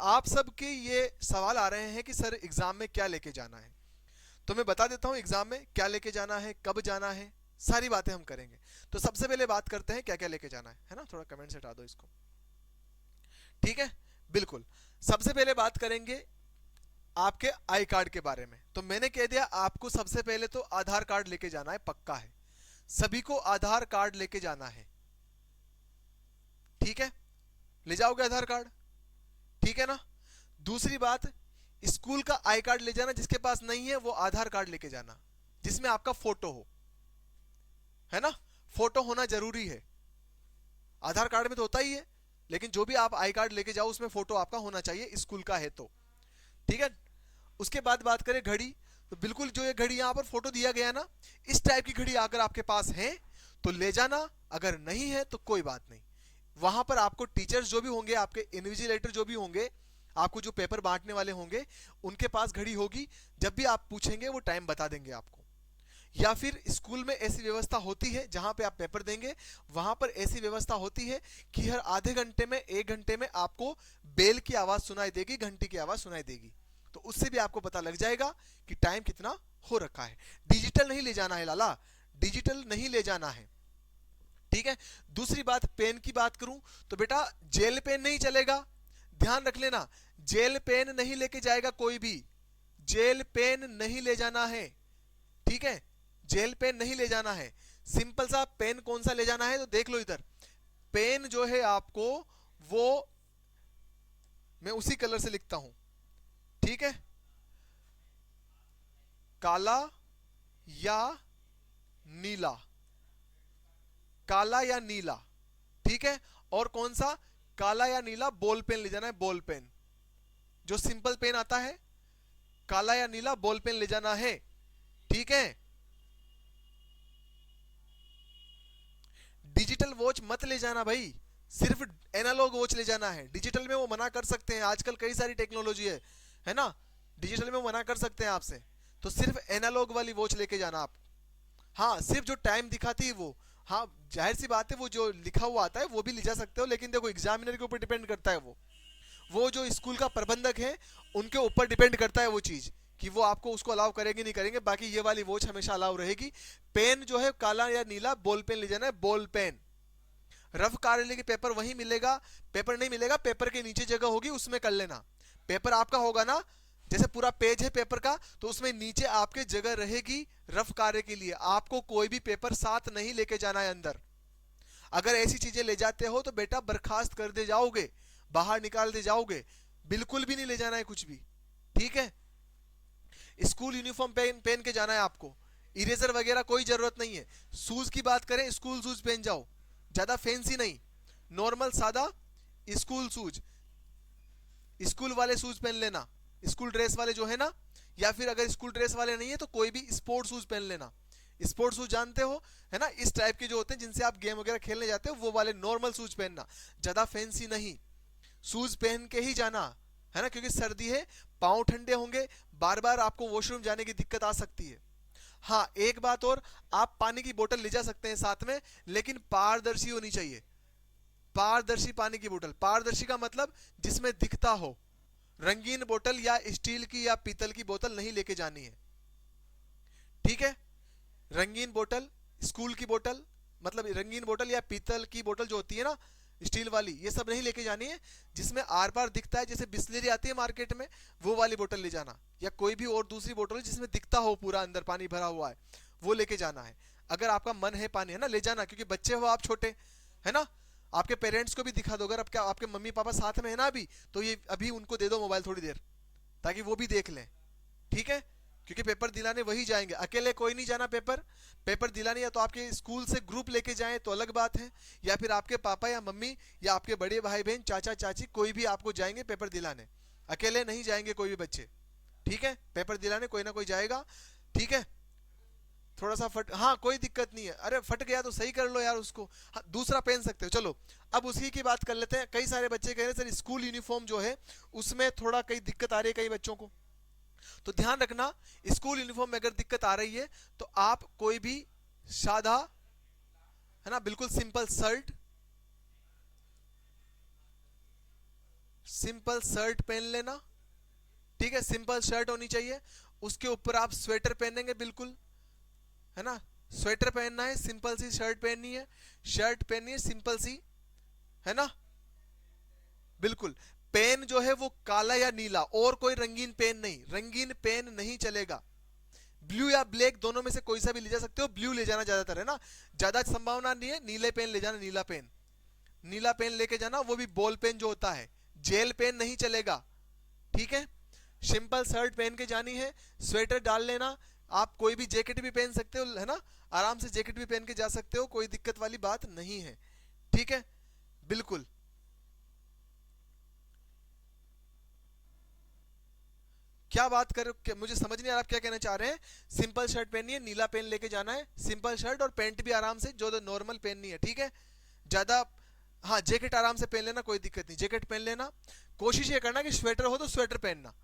आप सबके ये सवाल आ रहे हैं कि सर एग्जाम में क्या लेके जाना है, तो मैं बता देता हूं एग्जाम में क्या लेके जाना है, कब जाना है, सारी बातें हम करेंगे। तो सबसे पहले बात करते हैं क्या क्या लेके जाना है ना। थोड़ा कमेंट से हटा दो इसको, ठीक है। बिल्कुल, सबसे पहले बात करेंगे आपके आई कार्ड के बारे में। तो मैंने कह दिया आपको सबसे पहले तो आधार कार्ड लेके जाना है, पक्का है, सभी को आधार कार्ड लेके जाना है, ठीक है। ले जाओगे आधार कार्ड, ठीक है ना। दूसरी बात, स्कूल का आई कार्ड ले जाना, जिसके पास नहीं है वो आधार कार्ड लेके जाना जिसमें आपका फोटो हो, है ना। फोटो होना जरूरी है, आधार कार्ड में तो होता ही है, लेकिन जो भी आप आई कार्ड लेके जाओ उसमें फोटो आपका होना चाहिए, स्कूल का है तो, ठीक है। उसके बाद बात करें घड़ी, तो बिल्कुल जो ये घड़ी यहां पर फोटो दिया गया ना, इस टाइप की घड़ी अगर आपके पास है तो ले जाना, अगर नहीं है तो कोई बात नहीं। वहां पर आपको टीचर्स जो भी होंगे, आपके इन्विजिलेटर जो भी होंगे, आपको जो पेपर बांटने वाले होंगे, उनके पास घड़ी होगी, जब भी आप पूछेंगे वो टाइम बता देंगे आपको। या फिर स्कूल में ऐसी व्यवस्था होती है जहां पे आप पेपर देंगे, वहां पर ऐसी व्यवस्था होती है कि हर आधे घंटे में, एक घंटे में आपको बेल की आवाज सुनाई देगी, घंटी की आवाज सुनाई देगी, तो उससे भी आपको पता लग जाएगा कि टाइम कितना हो रखा है। डिजिटल नहीं ले जाना है लाला, डिजिटल नहीं ले जाना है, ठीक है। दूसरी बात, पेन की बात करूं तो बेटा जेल पेन नहीं चलेगा, ध्यान रख लेना, जेल पेन नहीं लेके जाएगा कोई भी, जेल पेन नहीं ले जाना है, ठीक है। जेल पेन नहीं ले जाना है, सिंपल सा पेन कौन सा ले जाना है, तो देख लो इधर, पेन जो है आपको वो मैं उसी कलर से लिखता हूं, ठीक है, काला या नीला, काला या नीला, ठीक है। और कौन सा, काला या नीला बॉल पेन ले जाना है, बॉल पेन, जो सिंपल पेन आता है, काला या नीला बॉल पेन ले जाना है, ठीक है। डिजिटल वॉच मत ले जाना भाई, सिर्फ एनालॉग वॉच ले जाना है। डिजिटल में वो मना कर सकते हैं, आजकल कई सारी टेक्नोलॉजी है ना, डिजिटल में वो मना कर सकते हैं आपसे, तो सिर्फ एनालॉग वाली वॉच लेके जाना आप। हाँ, सिर्फ जो टाइम दिखाती है वो, हाँ जाहिर सी बात है, वो जो लिखा हुआ आता है वो भी ले जा सकते हो, लेकिन देखो एग्जामिनर के ऊपर डिपेंड करता है, वो जो स्कूल का प्रबंधक है उनके ऊपर डिपेंड करता है वो चीज, कि वो आपको उसको अलाउ करेंगे नहीं करेंगे। बाकी ये वाली वॉच हमेशा अलाउ रहेगी। पेन जो है काला या नीला बॉल पेन ले जाना है, बॉल पेन। रफ कार्यालय के पेपर वहीं मिलेगा, पेपर नहीं मिलेगा, पेपर के नीचे जगह होगी उसमें कर लेना। पेपर आपका होगा ना, जैसे पूरा पेज है पेपर का, तो उसमें नीचे आपके जगह रहेगी रफ कार्य के लिए, आपको कोई भी पेपर साथ नहीं लेके जाना है अंदर। अगर ऐसी चीजें ले जाते हो तो बेटा बर्खास्त कर दे जाओगे, बाहर निकाल दे जाओगे, बिल्कुल भी नहीं ले जाना है कुछ भी, ठीक है। स्कूल यूनिफॉर्म पहन के जाना है आपको, इरेजर वगैरह कोई जरूरत नहीं है। शूज की बात करें, स्कूल शूज पहन जाओ, ज्यादा फैंसी नहीं, नॉर्मल सादा स्कूल शूज, स्कूल वाले शूज पहन लेना, स्कूल ड्रेस वाले जो है ना, या फिर अगर स्कूल ड्रेस वाले नहीं है तो कोई भी स्पोर्ट शूज पहन लेना। स्पोर्ट शूज जानते हो, है ना, इस टाइप के जो होते हैं जिनसे आप गेम वगैरह खेलने जाते हो, वो वाले नॉर्मल शूज पहनना, ज्यादा फैंसी नहीं, शूज पहन के ही जाना, है ना, क्योंकि सर्दी है, पाँव ठंडे होंगे, बार बार आपको वॉशरूम जाने की दिक्कत आ सकती है। हाँ एक बात और, आप पानी की बोतल ले जा सकते हैं साथ में, लेकिन पारदर्शी होनी चाहिए, पारदर्शी पानी की बोतल, पारदर्शी का मतलब जिसमें दिखता हो, रंगीन बोतल या स्टील की या पीतल की बोतल नहीं लेके जानी है, ठीक है। रंगीन बोतल, स्कूल की बोतल, मतलब रंगीन बोतल या पीतल की बोतल जो होती है ना, स्टील वाली, ये सब नहीं लेके जानी है, जिसमें आर पार दिखता है, जैसे बिस्लेरी आती है मार्केट में, वो वाली बोतल ले जाना, या कोई भी और दूसरी बोतल जिसमें दिखता हो पूरा अंदर पानी भरा हुआ है, वो लेके जाना है। अगर आपका मन है पानी, है ना, ले जाना, क्योंकि बच्चे हो आप छोटे, है ना, आपके पेरेंट्स को भी दिखा दो, अगर आपके मम्मी पापा साथ में है ना अभी, तो ये अभी उनको दे दो मोबाइल थोड़ी देर, ताकि वो भी देख लें, ठीक है। क्योंकि पेपर दिलाने वही जाएंगे, अकेले कोई नहीं जाना पेपर, पेपर दिलाने या तो आपके स्कूल से ग्रुप लेके जाएं तो अलग बात है, या फिर आपके पापा या मम्मी या आपके बड़े भाई बहन चाचा चाची कोई भी आपको जाएंगे पेपर दिलाने, अकेले नहीं जाएंगे कोई भी बच्चे, ठीक है। पेपर दिलाने कोई ना कोई जाएगा, ठीक है। थोड़ा सा फट, हाँ कोई दिक्कत नहीं है, अरे फट गया तो सही कर लो यार उसको, हाँ दूसरा पहन सकते हो। चलो अब उसी की बात कर लेते हैं। कई सारे बच्चे कह रहे हैं सर स्कूल यूनिफॉर्म जो है उसमें थोड़ा कई दिक्कत आ रही है कई बच्चों को, तो ध्यान रखना, स्कूल यूनिफॉर्म में अगर दिक्कत आ रही है तो आप कोई भी सादा, है ना, बिल्कुल सिंपल शर्ट, सिंपल शर्ट पहन लेना, ठीक है, सिंपल शर्ट होनी चाहिए, उसके ऊपर आप स्वेटर पहनेंगे बिल्कुल, है ना, स्वेटर पहनना है, सिंपल सी शर्ट पहननी है, शर्ट पहननी है सिंपल सी, है ना, बिल्कुल। पेन जो है वो काला या नीला, और कोई रंगीन पेन नहीं, रंगीन पेन नहीं चलेगा। ब्लू या ब्लैक दोनों में से कोई सा भी ले जा सकते हो, ब्लू ले जाना ज्यादातर, है ना, ज्यादा संभावना नहीं है, नीले पेन ले जाना, नीला पेन, नीला पेन लेके जाना, वो भी बॉल पेन जो होता है, जेल पेन नहीं चलेगा, ठीक है। सिंपल शर्ट पहन के जानी है, स्वेटर डाल लेना, आप कोई भी जैकेट भी पहन सकते हो, है ना, आराम से जैकेट भी पहन के जा सकते हो, कोई दिक्कत वाली बात नहीं है, ठीक है, बिल्कुल। क्या बात कर, मुझे समझ नहीं आ रहा आप क्या कहना चाह रहे हैं। सिंपल शर्ट पहननी है, नीला पेन लेके जाना है, सिंपल शर्ट और पैंट भी आराम से जो नॉर्मल पहननी है, ठीक है, ज्यादा, हाँ जैकेट आराम से पहन लेना, कोई दिक्कत नहीं, जैकेट पहन लेना। कोशिश ये करना कि स्वेटर हो तो स्वेटर पहनना,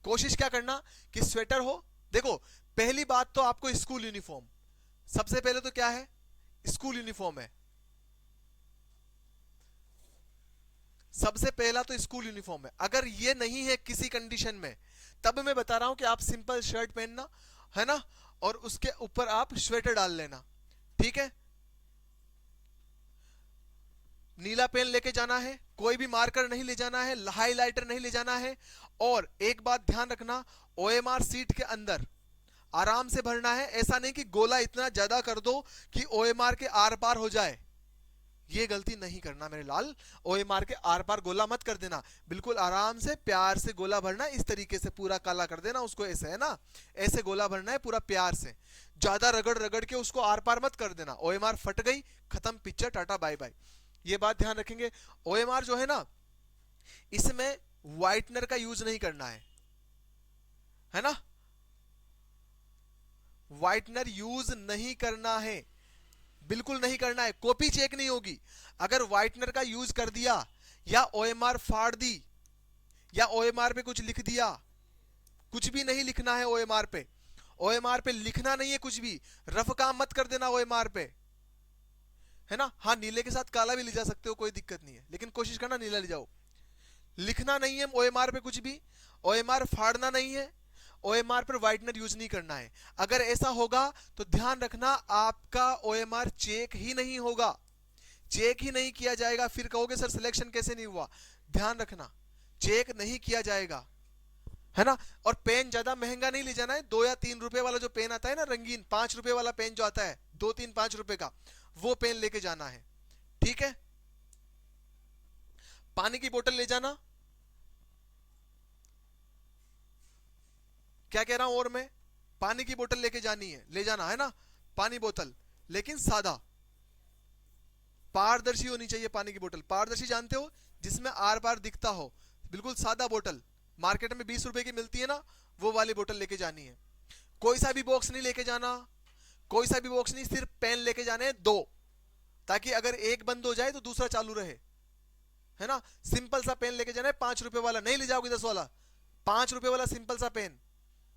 कोशिश क्या करना कि स्वेटर हो। देखो पहली बात तो आपको स्कूल यूनिफॉर्म, सबसे पहले तो क्या है, स्कूल यूनिफॉर्म है, सबसे पहला तो स्कूल यूनिफॉर्म है। अगर ये नहीं है किसी कंडीशन में, तब मैं बता रहा हूं कि आप सिंपल शर्ट पहनना, है ना, और उसके ऊपर आप स्वेटर डाल लेना, ठीक है। नीला पेन लेके जाना है, कोई भी मार्कर नहीं ले जाना है, हाईलाइटर नहीं ले जाना है। और एक बात ध्यान रखना, ओएमआर सीट के अंदर आराम से भरना है, ऐसा नहीं कि गोला इतना ज्यादा कर दो कि ओएमआर के आर पार हो जाए, ये गलती नहीं करना मेरे लाल, ओएमआर के आर पार गोला मत कर देना, बिल्कुल आराम से प्यार से गोला भरना, इस तरीके से पूरा काला कर देना उसको, ऐसे है ना, ऐसे गोला भरना है पूरा प्यार से, ज्यादा रगड़ रगड़ के उसको आर पार मत कर देना, ओएमआर फट गई, खत्म पिक्चर, टाटा बाय बाय, ये बात ध्यान रखेंगे। ओएमआर जो है ना, इसमें व्हाइटनर का यूज नहीं करना है ना, व्हाइटनर यूज नहीं करना है, बिल्कुल नहीं करना है, कॉपी चेक नहीं होगी। अगर व्हाइटनर का यूज कर दिया या ओएमआर फाड़ दी या ओएमआर पे कुछ लिख दिया, कुछ भी नहीं लिखना है ओएमआर पे, ओएमआर पे लिखना नहीं है कुछ भी, रफ काम मत कर देना ओएमआर पे, है ना। हाँ नीले के साथ काला भी ले जा सकते हो, कोई दिक्कत नहीं है, लेकिन कोशिश करना नीला ले जाओ। लिखना नहीं है ओएमआर पे कुछ भी, ओएमआर फाड़ना नहीं है, ओएमआर पर व्हाइटनर यूज नहीं करना है। अगर ऐसा होगा तो ध्यान रखना आपका ओएमआर चेक ही नहीं होगा, चेक ही नहीं किया जाएगा, फिर कहोगे सर सिलेक्शन कैसे नहीं हुआ। ध्यान रखना चेक नहीं किया जाएगा, है ना। और पेन ज्यादा महंगा नहीं ले जाना है, 2 या 3 रुपए वाला जो पेन आता है ना रंगीन, 5 रुपए वाला पेन जो आता है, 2, 3, 5 रुपए का, वो पेन लेके जाना है, ठीक है। पानी की बोतल ले जाना, क्या कह रहा हूं, और मैं, पानी की बोतल लेके जानी है, ले जाना है ना, पानी बोतल, लेकिन सादा, पारदर्शी होनी चाहिए पानी की बोतल, पारदर्शी जानते हो, जिसमें आर पार दिखता हो, बिल्कुल सादा बोतल, मार्केट में 20 रुपए की मिलती है ना, वो वाली बोतल लेके जानी है। कोई सा भी बॉक्स नहीं लेके जाना, कोई सा भी बॉक्स नहीं, सिर्फ पेन लेके जाने हैं 2, ताकि अगर एक बंद हो जाए तो दूसरा चालू रहे, है ना। सिंपल सा पेन लेके जाना है, 5 रुपए वाला नहीं ले जाओगे, 10 वाला, 5 रुपए वाला सिंपल सा पेन,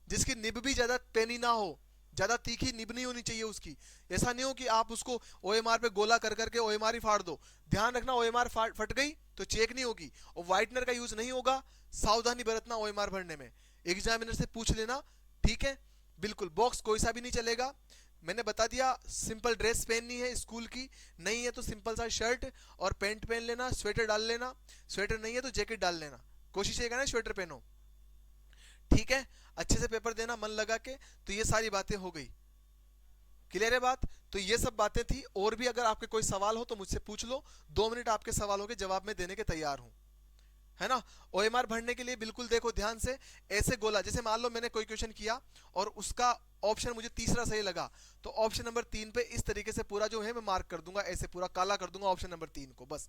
जिसकी निब भी ज्यादा पेनी ना हो, ज्यादा तीखी निब नहीं होनी चाहिए उसकी, ऐसा नहीं हो कि आप उसको ओएमआर पे गोला कर करके ओएमआर ही फाड़ दो। ध्यान रखना ओएमआर फट गई तो चेक नहीं होगी, और व्हाइटनर का यूज नहीं होगा, सावधानी बरतना ओएमआर भरने में, एग्जामिनर से पूछ लेना, ठीक है, बिल्कुल। बॉक्स कोई सा भी नहीं चलेगा, मैंने बता दिया। सिंपल ड्रेस पहननी है स्कूल की, नहीं है तो सिंपल सा शर्ट और पैंट पहन लेना, स्वेटर डाल लेना, स्वेटर नहीं है तो जैकेट डाल लेना, कोशिश ये करना स्वेटर पहनो, ठीक है। अच्छे से पेपर देना मन लगा के। तो ये सारी बातें हो गई, क्लियर है बात। तो ये सब बातें थी, और भी अगर आपके कोई सवाल हो तो मुझसे पूछ लो, 2 मिनट आपके सवालों के जवाब में देने के तैयार हूं, है ना। ओएमआर भरने के लिए बिल्कुल देखो ध्यान से, ऐसे गोला, जैसे मान लो मैंने कोई क्वेश्चन किया और उसका ऑप्शन मुझे तीसरा सही लगा, तो ऑप्शन नंबर 3 पे इस तरीके से पूरा जो है मैं मार्क कर दूंगा, ऐसे पूरा काला कर दूंगा ऑप्शन नंबर 3 को, बस,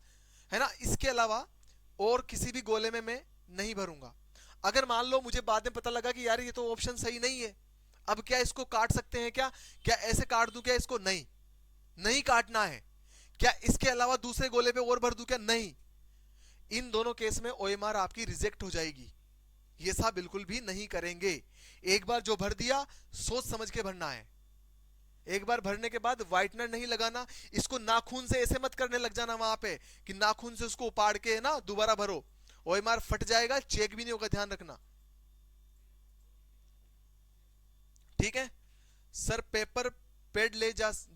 है ना। इसके अलावा और किसी भी गोले में मैं नहीं भरूंगा। अगर मान लो मुझे बाद में पता लगा कि यार ये तो ऑप्शन सही नहीं है, अब क्या इसको काट सकते हैं क्या, क्या ऐसे काट दूं क्या इसको, नहीं, नहीं काटना है। क्या इसके अलावा दूसरे गोले पे और भर दूं क्या, नहीं, इन दोनों केस में ओएमआर आपकी रिजेक्ट हो जाएगी, ये सब बिल्कुल भी नहीं करेंगे। एक बार जो भर दिया सोच समझ के भरना है, एक बार भरने के बाद व्हाइटनर नहीं लगाना, इसको नाखून से ऐसे मत करने लग जाना वहां पे कि नाखून से उसको उपाड़ के ना दोबारा भरो, ओएमआर फट जाएगा, चेक भी नहीं होगा, ध्यान रखना। ठीक है सर, पेपर पेड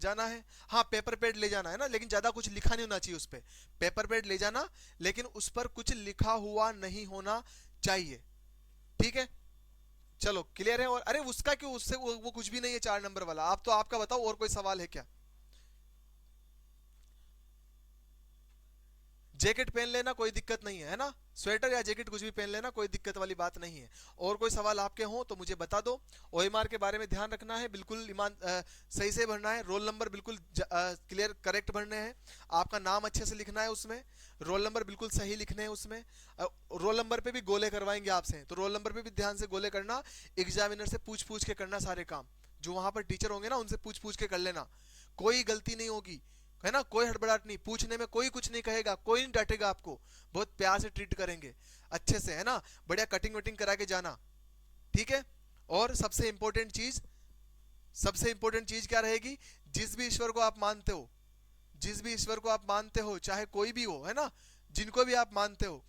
जाना है। हाँ पेपर पेड ले जाना है ना, लेकिन ज्यादा कुछ लिखा नहीं होना चाहिए उस पे। पेपर पेड ले जाना, लेकिन उस पर कुछ लिखा हुआ नहीं होना चाहिए। ठीक है चलो क्लियर है। और अरे उसका क्यों, उससे वो कुछ भी नहीं है 4 नंबर वाला। आप तो आपका बताओ, और कोई सवाल है क्या? जैकेट पहन लेना कोई दिक्कत नहीं है ना, स्वेटर या जैकेट कुछ भी पहन लेना, कोई दिक्कत वाली बात नहीं है। और कोई सवाल आपके हो तो मुझे बता दो। ओएमआर के बारे में ध्यान रखना है, बिल्कुल सही से भरना है। रोल नंबर बिल्कुल क्लियर करेक्ट भरने हैं। आपका नाम अच्छे से लिखना है उसमें, रोल नंबर बिल्कुल सही लिखने हैं उसमें। रोल नंबर पे भी गोले करवाएंगे आपसे, तो रोल नंबर पे भी ध्यान से गोले करना। एग्जामिनर से पूछ पूछ के करना सारे काम, जो वहां पर टीचर होंगे ना उनसे पूछ पूछ के कर लेना। कोई गलती नहीं होगी, है ना, कोई हड़बड़ाहट नहीं, पूछने में कोई कुछ नहीं कहेगा, कोई नहीं डांटेगा आपको, बहुत प्यार से ट्रीट करेंगे अच्छे से, है ना। बढ़िया कटिंग वटिंग करा के जाना। ठीक है। और सबसे इंपॉर्टेंट चीज क्या रहेगी? जिस भी ईश्वर को आप मानते हो, जिस भी ईश्वर को आप मानते हो, चाहे कोई भी हो, है ना, जिनको भी आप मानते हो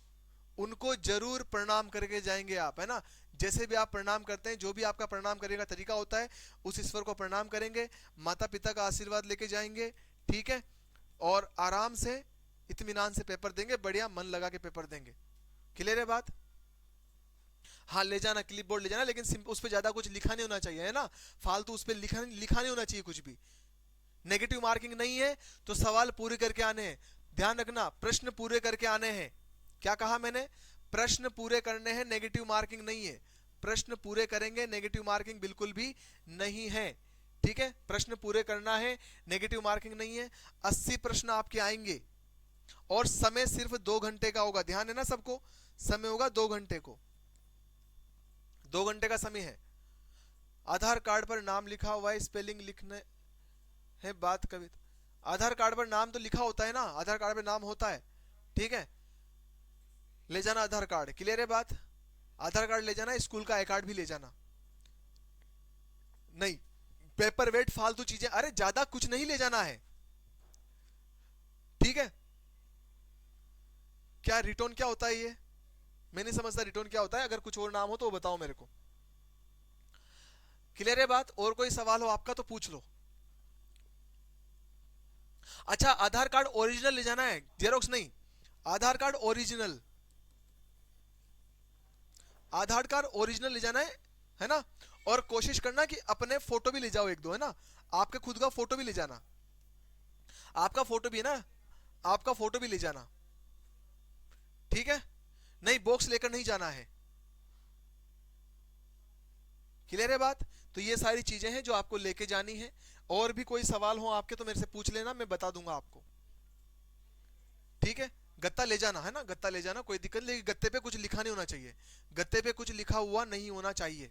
उनको जरूर प्रणाम करके जाएंगे आप, है ना। जैसे भी आप प्रणाम करते हैं, जो भी आपका प्रणाम करने का तरीका होता है, उस ईश्वर को प्रणाम करेंगे, माता पिता का आशीर्वाद लेके जाएंगे। ठीक है। और आराम से इत्मीनान से पेपर देंगे, बढ़िया मन लगा के पेपर देंगे। क्लियर है बात? हाँ ले जाना, क्लिप बोर्ड ले जाना, लेकिन उस पर ज्यादा कुछ लिखा नहीं होना चाहिए, है ना। फालतू उस पर लिखा नहीं होना चाहिए कुछ भी। नेगेटिव मार्किंग नहीं है तो सवाल पूरे करके आने हैं। ध्यान रखना, प्रश्न पूरे करके आने हैं। क्या कहा मैंने? प्रश्न पूरे करने हैं, नेगेटिव मार्किंग नहीं है। प्रश्न पूरे करेंगे, नेगेटिव मार्किंग बिल्कुल भी नहीं है। ठीक है, प्रश्न पूरे करना है, नेगेटिव मार्किंग नहीं है। 80 प्रश्न आपके आएंगे और समय सिर्फ 2 घंटे का होगा। ध्यान है ना सबको, समय होगा 2 घंटे को, 2 घंटे का समय है। आधार कार्ड पर नाम लिखा हुआ है, स्पेलिंग लिखने है, बात कविता। आधार कार्ड पर नाम तो लिखा होता है ना, आधार कार्ड पर नाम होता है। ठीक है, ले जाना आधार कार्ड। क्लियर है बात? आधार कार्ड ले जाना, स्कूल का आई कार्ड भी ले जाना। नहीं पेपर वेट फालतू चीजें, अरे ज्यादा कुछ नहीं ले जाना है। ठीक है। क्या रिटर्न क्या होता है ये? मैं नहीं समझता रिटर्न क्या होता है, अगर कुछ और नाम हो तो बताओ मेरे को। क्लियर है बात? और कोई सवाल हो आपका तो पूछ लो। अच्छा आधार कार्ड ओरिजिनल ले जाना है, जेरोक्स नहीं। आधार कार्ड ओरिजिनल, आधार कार्ड ओरिजिनल ले जाना है ना। और कोशिश करना कि अपने फोटो भी ले जाओ एक दो, है ना। आपके खुद का फोटो भी ले जाना, आपका फोटो भी है ना, आपका फोटो भी ले जाना। ठीक है, नहीं बॉक्स लेकर नहीं जाना है। क्लियर है बात? तो ये सारी चीजें हैं जो आपको लेके जानी है। और भी कोई सवाल हो आपके तो मेरे से पूछ लेना, मैं बता दूंगा आपको। ठीक है, गत्ता ले जाना, है ना, गत्ता ले जाना, कोई दिक्कत नहीं, लेकिन गत्ते पे कुछ लिखा नहीं होना चाहिए, गत्ते पे कुछ लिखा हुआ नहीं होना चाहिए।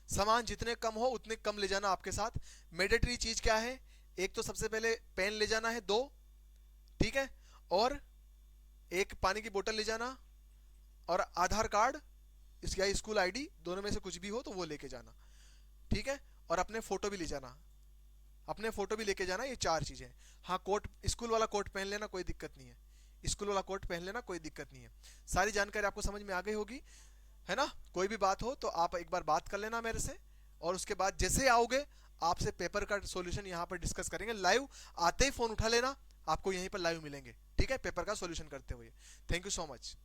सामान जितने कम हो उतने कम ले जाना आपके साथ। मैंडेटरी चीज क्या है? एक तो सबसे पहले पेन ले जाना है 2, ठीक है, और एक पानी की बोतल ले जाना, और आधार कार्ड या स्कूल आईडी, दोनों में से कुछ भी हो तो वो लेके जाना। ठीक है, और अपने फोटो भी ले जाना, अपने फोटो भी लेके जाना, ये 4 चीजें। हाँ कोट, स्कूल वाला कोट पहन लेना, कोई दिक्कत नहीं है, स्कूल वाला कोट पहन लेना, कोई दिक्कत नहीं है। सारी जानकारी आपको समझ में आ गई होगी, है ना। कोई भी बात हो तो आप एक बार बात कर लेना मेरे से, और उसके बाद जैसे आओगे आपसे पेपर का सॉल्यूशन यहाँ पर डिस्कस करेंगे। लाइव आते ही फोन उठा लेना, आपको यहीं पर लाइव मिलेंगे। ठीक है, पेपर का सॉल्यूशन करते हुए। Thank you so much.